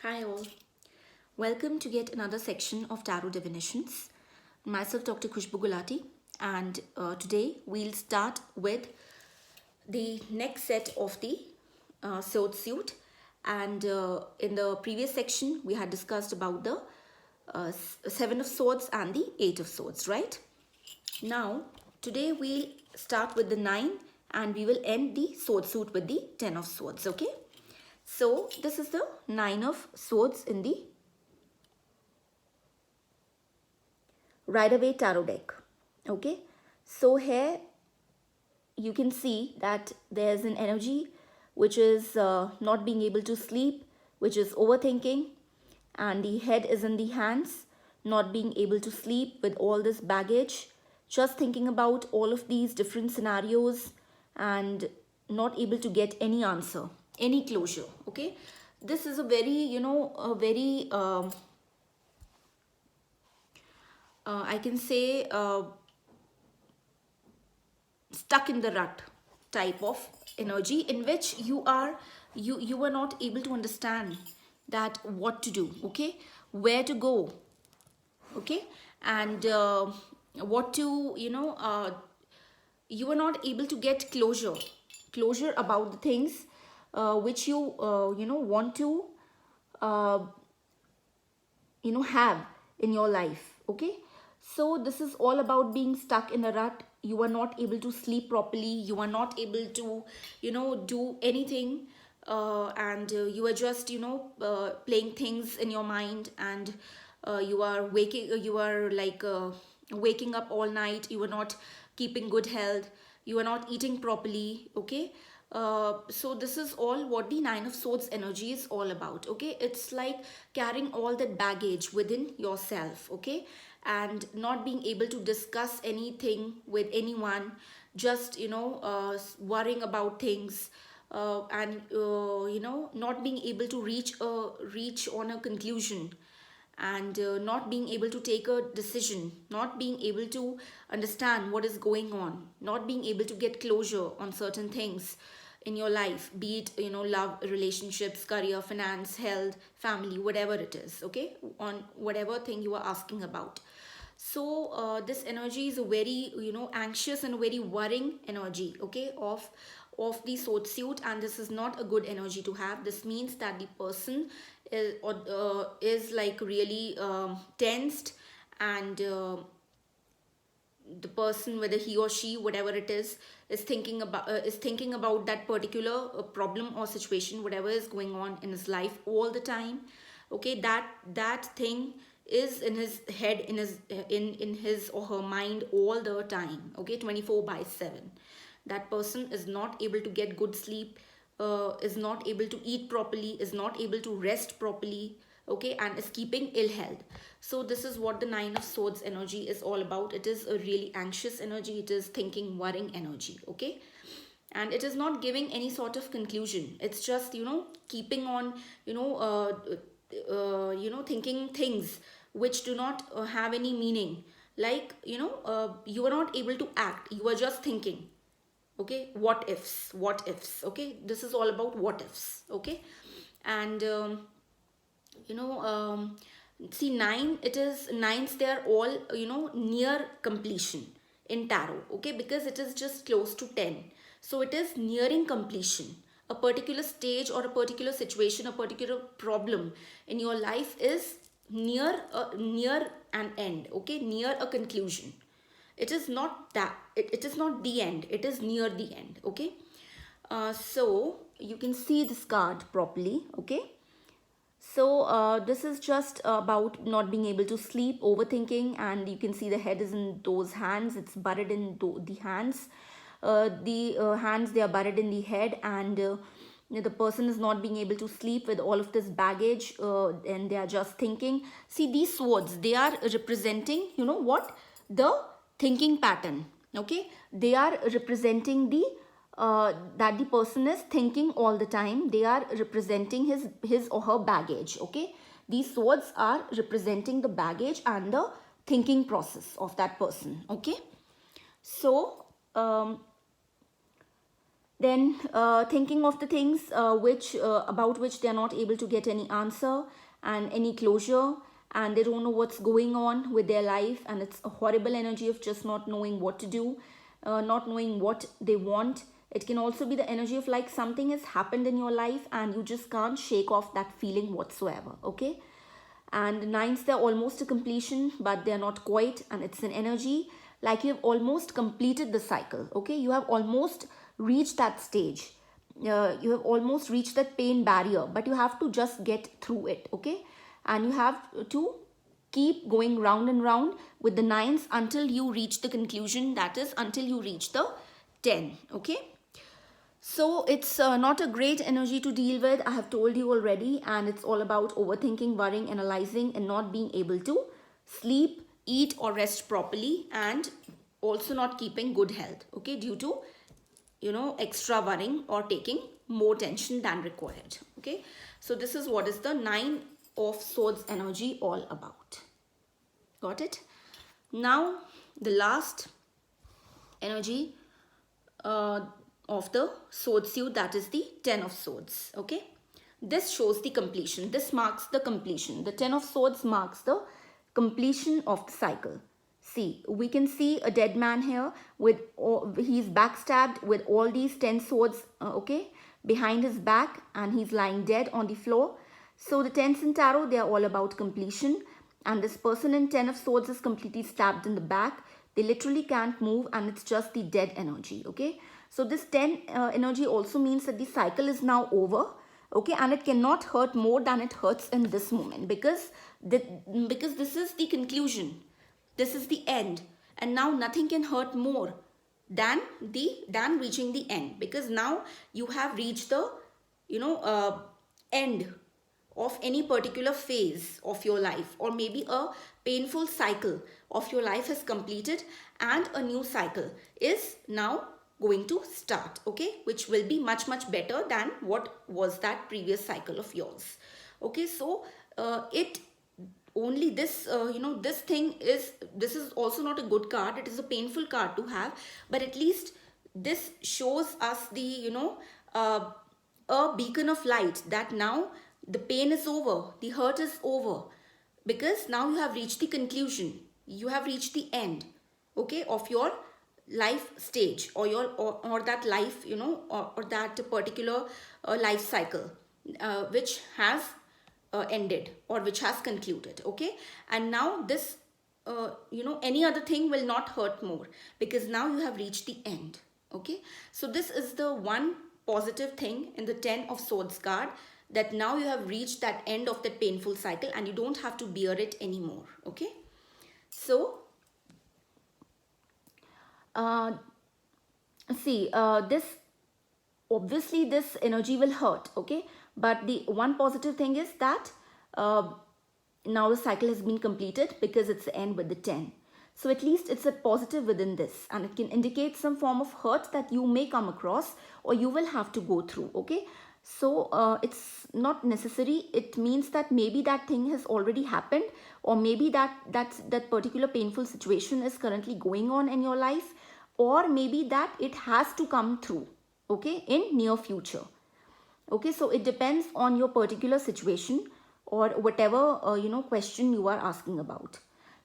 Hi all. Welcome to yet another section of Tarot Divinations. Myself Dr. Khushbu Gulati, and today we'll start with the next set of the sword suit. And in the previous section we had discussed about the Seven of Swords and the Eight of Swords, right? Now today we'll start with the 9 and we will end the sword suit with the 10 of Swords, okay? So this is the 9 of Swords in the Rider-Waite Tarot deck. Okay, so here you can see that there's an energy which is not being able to sleep, which is overthinking, and the head is in the hands, not being able to sleep with all this baggage, just thinking about all of these different scenarios and not able to get any answer, any closure. Okay, this is a very, a very I can say stuck in the rut type of energy in which you are not able to understand that what to do, okay, where to go, okay, and what to you are not able to get closure about the things which you want to uh, have in your life. Okay, so this is all about being stuck in a rut. You are not able to sleep properly, you are not able to do anything, and you are just playing things in your mind, and you are like waking up all night, you are not keeping good health, you are not eating properly. Okay, so this is all what the 9 of Swords energy is all about. Okay, it's like carrying all that baggage within yourself. Okay, and not being able to discuss anything with anyone, just worrying about things, and not being able to reach on a conclusion, and not being able to take a decision, not being able to understand what is going on, not being able to get closure on certain things in your life, be it love, relationships, career, finance, health, family, whatever it is. Okay, on whatever thing you are asking about. So this energy is a very anxious and very worrying energy, okay, of the sword suit, and this is not a good energy to have. This means that the person is like really tensed, and the person, whether he or she, whatever it is thinking about that particular problem or situation, whatever is going on in his life all the time. Okay, that thing is in his head, in his or her mind all the time. Okay, 24/7. That person is not able to get good sleep, is not able to eat properly, is not able to rest properly. Okay, and is keeping ill health. So this is what the 9 of Swords energy is all about. It is a really anxious energy, it is thinking, worrying energy. Okay, and it is not giving any sort of conclusion, it's just keeping on thinking things which do not have any meaning. Like you are not able to act, you are just thinking. Okay, what ifs. Okay, this is all about what ifs. Okay, and you know see, nine, it is nines, they are all near completion in tarot. Okay, because it is just close to 10, so it is nearing completion. A particular stage or a particular situation, a particular problem in your life is near an end. Okay, near a conclusion. It is not that it is not the end, it is near the end. Okay, so you can see this card properly. Okay, so this is just about not being able to sleep, overthinking, and you can see the head is in those hands. It's buried in the hands. The hands, they are buried in the head, and the person is not being able to sleep with all of this baggage, and they are just thinking. See, these swords, they are representing, what, the thinking pattern. Okay, they are representing the that the person is thinking all the time. They are representing his or her baggage. Okay, these swords are representing the baggage and the thinking process of that person. Okay, so Then thinking of the things which about which they are not able to get any answer and any closure, and they don't know what's going on with their life, and it's a horrible energy of just not knowing what to do, not knowing what they want. It can also be the energy of like something has happened in your life and you just can't shake off that feeling whatsoever. Okay, and nines, they're almost a completion but they're not quite, and it's an energy like you have almost completed the cycle. Okay, you have almost reached that stage, you have almost reached that pain barrier, but you have to just get through it. Okay, and you have to keep going round and round with the nines until you reach the conclusion, that is until you reach the 10. Okay, so it's not a great energy to deal with, I have told you already, and it's all about overthinking, worrying, analyzing, and not being able to sleep, eat, or rest properly, and also not keeping good health. Okay, due to extra worrying or taking more tension than required. Okay, so this is what is the Nine of Swords energy all about. Got it? Now the last energy of the sword suit, that is the 10 of swords. Okay, this shows the completion, this marks the completion. The 10 of swords marks the completion of the cycle. See, we can see a dead man here with he's backstabbed with all these 10 swords, okay, behind his back, and he's lying dead on the floor. So the 10s in tarot, they are all about completion, and this person in 10 of swords is completely stabbed in the back. They literally can't move, and it's just the dead energy. Okay, so this 10 energy also means that the cycle is now over. Okay, and it cannot hurt more than it hurts in this moment, because this is the conclusion, this is the end, and now nothing can hurt more than reaching the end, because now you have reached the end of any particular phase of your life, or maybe a painful cycle of your life has completed, and a new cycle is now going to start. Okay, which will be much better than what was that previous cycle of yours. Okay, so it only this this is also not a good card, it is a painful card to have, but at least this shows us the a beacon of light, that now the pain is over, the hurt is over, because now you have reached the conclusion, you have reached the end, okay, of your life stage, or your or that life, or that particular life cycle which has ended, or which has concluded. Okay, and now this any other thing will not hurt more, because now you have reached the end. Okay, so this is the one positive thing in the 10 of swords card, that now you have reached that end of that painful cycle, and you don't have to bear it anymore. Okay, so this obviously this energy will hurt. Okay, but the one positive thing is that now the cycle has been completed, because it's the end with the 10. So at least it's a positive within this, and it can indicate some form of hurt that you may come across, or you will have to go through. Okay, so it's not necessary, it means that maybe that thing has already happened, or maybe that particular painful situation is currently going on in your life, or maybe that it has to come through, okay, in near future. Okay, so it depends on your particular situation, or whatever question you are asking about.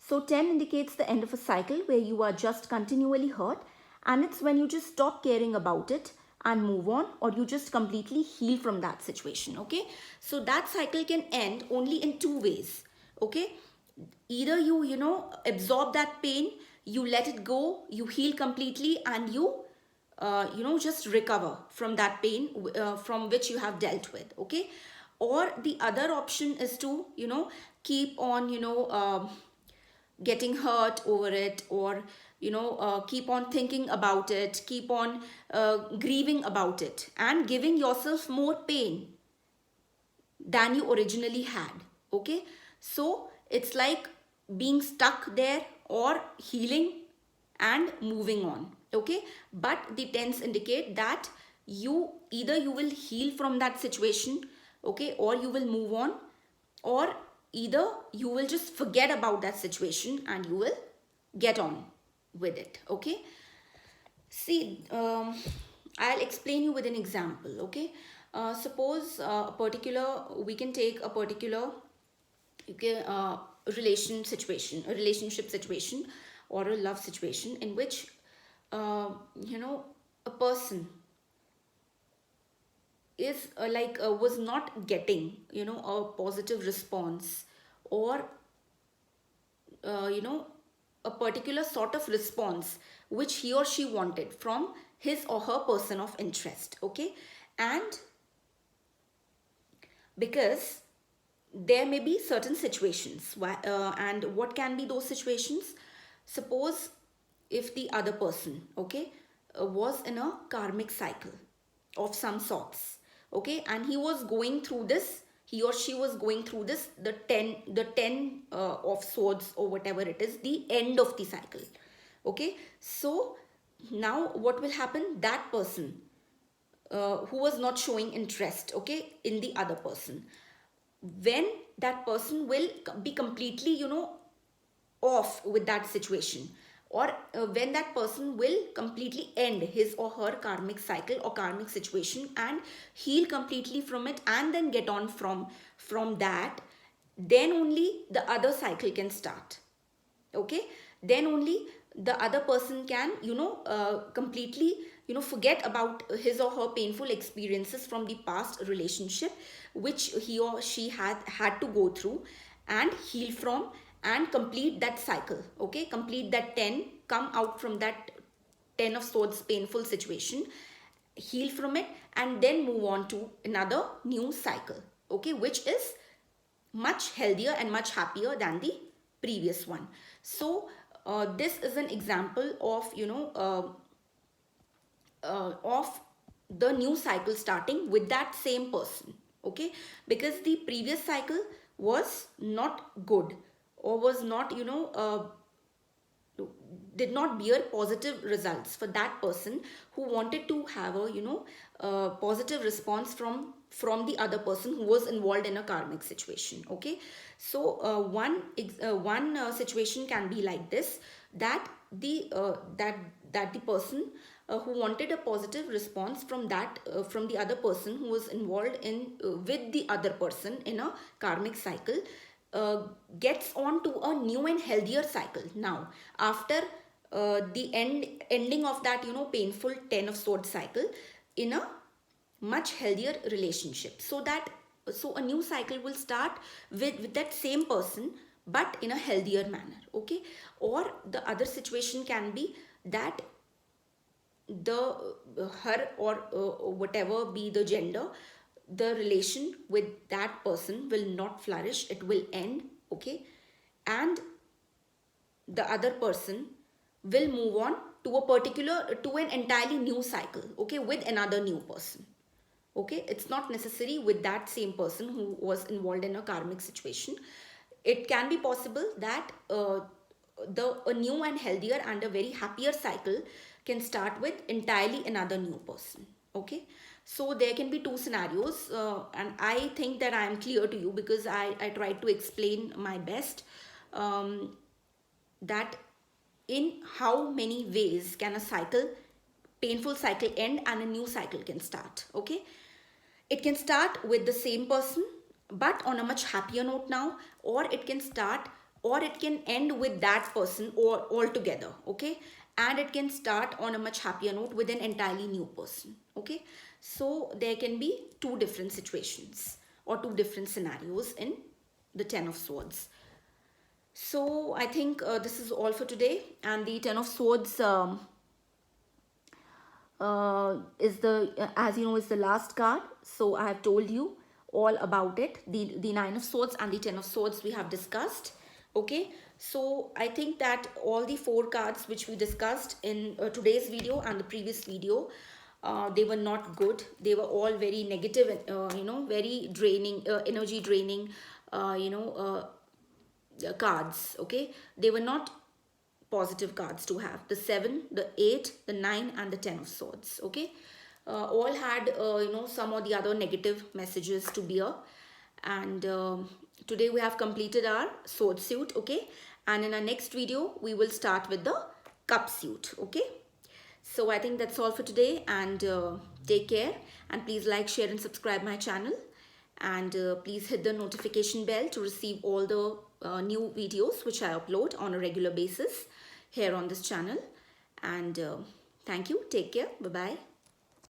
So 10 indicates the end of a cycle where you are just continually hurt, and it's when you just stop caring about it and move on, or you just completely heal from that situation. Okay, so that cycle can end only in two ways. Okay, either you absorb that pain, you let it go, you heal completely, and you just recover from that pain from which you have dealt with. Okay, or the other option is to keep on getting hurt over it, or keep on thinking about it, keep on grieving about it, and giving yourself more pain than you originally had. Okay, so it's like being stuck there, or healing and moving on. Okay, but the tens indicate that either you will heal from that situation, okay, or you will move on, or either you will just forget about that situation and you will get on with it. Okay, see, I'll explain you with an example. Okay, suppose a particular, we can take a particular, okay, relationship situation, or a love situation in which, you know, a person is was not getting, you know, a positive response, or you know, a particular sort of response which he or she wanted from his or her person of interest. Okay, and because there may be certain situations and what can be those situations? Suppose if the other person, okay, was in a karmic cycle of some sorts, okay, and he was going through this, he or she was going through this, the 10 of swords, or whatever it is, the end of the cycle. Okay, so now what will happen? That person who was not showing interest, okay, in the other person, when that person will be completely, you know, off with that situation, or when that person will completely end his or her karmic cycle or karmic situation and heal completely from it, and then get on from that, then only the other cycle can start. Okay, then only the other person can, you know, completely, you know, forget about his or her painful experiences from the past relationship which he or she had to go through, and heal from, and complete that cycle. Okay, complete that 10, come out from that 10 of swords painful situation, heal from it, and then move on to another new cycle. Okay, which is much healthier and much happier than the previous one. So this is an example of, you know, of the new cycle starting with that same person. Okay, because the previous cycle was not good, or was not, you know, did not bear positive results for that person who wanted to have a, you know, positive response from the other person who was involved in a karmic situation. Okay, so one situation can be like this, that the person who wanted a positive response from that from the other person who was involved in with the other person in a karmic cycle, uh, gets on to a new and healthier cycle now, after the ending of that, you know, painful 10 of swords cycle, in a much healthier relationship. So that, so a new cycle will start with that same person, but in a healthier manner. Okay, or the other situation can be that the her or whatever be the gender, the relation with that person will not flourish, it will end. Okay, and the other person will move on to a particular, to an entirely new cycle. Okay, with another new person. Okay, it's not necessary with that same person who was involved in a karmic situation. It can be possible that the a new and healthier and a very happier cycle can start with entirely another new person. Okay, so there can be two scenarios, and I think that I am clear to you because I tried to explain my best, that in how many ways can a cycle, painful cycle end and a new cycle can start. Okay, it can start with the same person but on a much happier note now, or it can start, or it can end with that person or altogether. Okay, and it can start on a much happier note with an entirely new person. Okay, so there can be two different situations or two different scenarios in the 10 of swords. So I think this is all for today, and the 10 of swords is the as you know, is the last card. So I have told you all about it. The 9 of swords and the 10 of swords we have discussed. Okay, so I think that all the 4 cards which we discussed in today's video and the previous video, they were not good. They were all very negative, you know, very draining, energy draining, you know, cards. Okay, they were not positive cards to have. The 7, the 8, the 9 and the 10 of swords. Okay, all had you know, some or the other negative messages to bear. And today we have completed our sword suit. Okay, and in our next video we will start with the cup suit. Okay, So I think that's all for today, and take care, and please like, share and subscribe my channel, and please hit the notification bell to receive all the new videos which I upload on a regular basis here on this channel. And thank you. Take care. Bye bye.